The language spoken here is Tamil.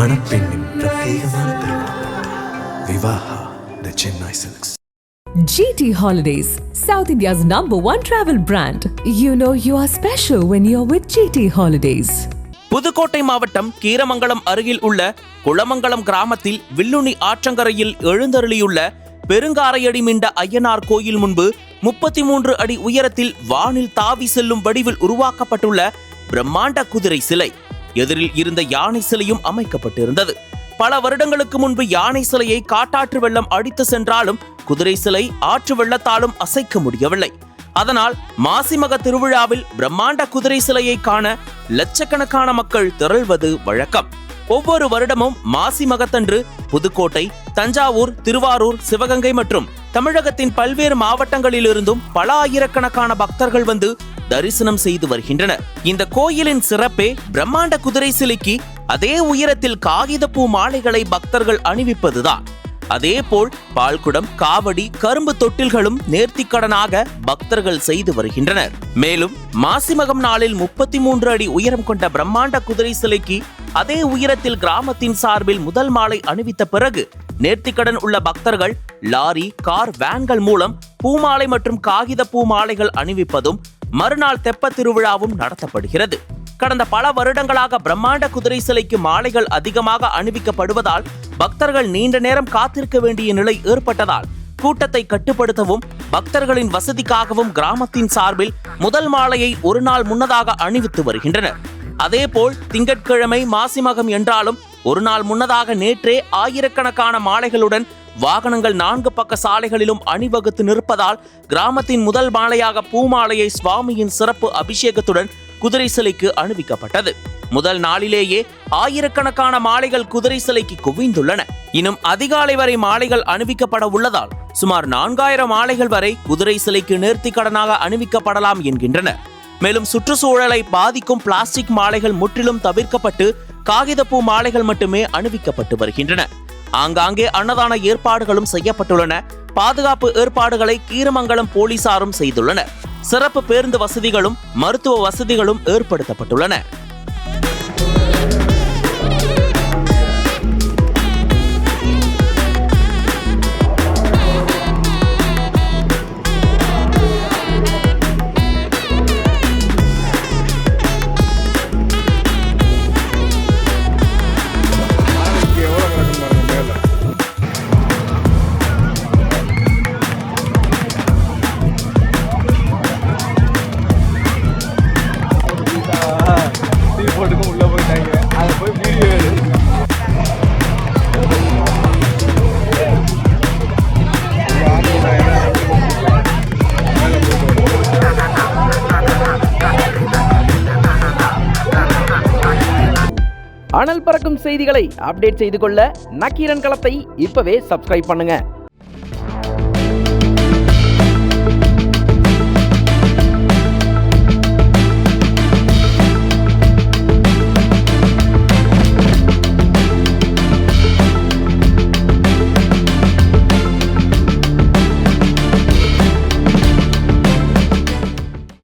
மணப்பெண்ணின் பிரத்யேகமான திருமணம் Vivaha the Chennai silks. GT Holidays, South India's #1 travel brand. You know you are special when you're with GT Holidays. Pudukkottai மாவட்டம் கீரமங்கலம் அருகில் உள்ள குளமங்கலம் கிராமத்தில் வில்லுணி ஆற்றங்கரையில் எழுந்தருளியுள்ள பெருங்காரையடி மிண்ட ஐயனார் கோயில் முன்பு 33 அடி உயரத்தில் வானில் தாவி செல்லும் வடிவில் உருவாக்கப்பட்டுள்ள பிரம்மாண்ட குதிரை சிலை, எதிரில் இருந்த யானை சிலையும் அமைக்கப்பட்டிருந்தது. பல வருடங்களுக்கு முன்பு யானை சிலையை காட்டாற்று வெள்ளம் அடித்து சென்றாலும் குதிரை சிலை ஆற்று வெள்ளத்தாலும் அசைக்க முடியவில்லை. அதனால் மாசிமக திருவிழாவில் பிரம்மாண்ட குதிரை சிலையை காண லட்சக்கணக்கான மக்கள் திரள்வது வழக்கம். ஒவ்வொரு வருடமும் மாசி மகத்தன்று புதுக்கோட்டை, தஞ்சாவூர், திருவாரூர், சிவகங்கை மற்றும் தமிழகத்தின் பல்வேறு மாவட்டங்களிலிருந்தும் பல ஆயிரக்கணக்கான பக்தர்கள் வந்து தரிசனம் செய்து வருகின்றனர். இந்த கோயிலின் சிறப்பே பிரம்மாண்ட குதிரை சிலைக்கு அதே உயரத்தில் காகிதப்பூ மாலைகளை பக்தர்கள் அணிவிப்பதுதான். அதேபோல் பால்குடம், காவடி, கரும்பு தொட்டில்களும் நேர்த்திக்கடனாக பக்தர்கள் செய்து வருகின்றனர். மேலும் மாசிமகம் நாளில் 33 அடி உயரம் கொண்ட பிரம்மாண்ட குதிரை சிலைக்கு அதே உயரத்தில் கிராமத்தின் சார்பில் முதல் மாலை அணிவித்த பிறகு நேர்த்திக்கடன் உள்ள பக்தர்கள் லாரி, கார், வேன்கள் மூலம் பூமாலை மற்றும் காகித பூ மாலைகள் அணிவிப்பதும் மறுநாள் தெப்ப திருவிழாவும் நடத்தப்படுகிறது. கடந்த பல வருடங்களாக பிரம்மாண்ட குதிரை சிலைக்கு மாலைகள் அதிகமாக அணிவிக்கப்படுவதால் பக்தர்கள் நீண்ட நேரம் காத்திருக்க வேண்டிய நிலை ஏற்பட்டதால் கூட்டத்தை கட்டுப்படுத்தவும் பக்தர்களின் வசதிக்காகவும் கிராமத்தின் சார்பில் முதல் மாலையை ஒரு நாள் முன்னதாக அணிவித்து வருகின்றனர். அதேபோல் திங்கட்கிழமை மாசிமகம் என்றாலும் ஒரு நாள் முன்னதாக நேற்றே ஆயிரக்கணக்கான மாலைகளுடன் வாகனங்கள் 4 பக்க சாலைகளிலும் அணிவகுத்து நிற்பதால் கிராமத்தின் முதல் மாலையாக பூமாலையை சுவாமியின் சிறப்பு அபிஷேகத்துடன் குதிரை சிலைக்கு அணிவிக்கப்பட்டது. முதல் நாளிலேயே ஆயிரக்கணக்கான மாலைகள் குதிரை சிலைக்கு குவிந்துள்ளன. இன்னும் அதிகாலை வரை மாலைகள் அணிவிக்கப்பட உள்ளதால் சுமார் 4000 மாலைகள் வரை குதிரை சிலைக்கு நேர்த்திக்கடனாக அணிவிக்கப்படலாம் என்கின்றனர். மேலும் சுற்றுச்சூழலை பாதிக்கும் பிளாஸ்டிக் மாலைகள் முற்றிலும் தவிர்க்கப்பட்டு காகிதப்பூ மாலைகள் மட்டுமே அணிவிக்கப்பட்டு வருகின்றன. ஆங்காங்கே அன்னதான ஏற்பாடுகளும் செய்யப்பட்டுள்ளன. பாதுகாப்பு ஏற்பாடுகளை கீரமங்கலம் போலீசாரும் செய்துள்ளனர். சிறப்பு பேருந்து வசதிகளும் மருத்துவ வசதிகளும் ஏற்படுத்தப்பட்டுள்ளன. உள்ள போயிட்டாங்க. அதை போய் வீடியோ அனல் பறக்கும் செய்திகளை அப்டேட் செய்து கொள்ள நக்கீரன் களத்தை இப்பவே சப்ஸ்கிரைப் பண்ணுங்க.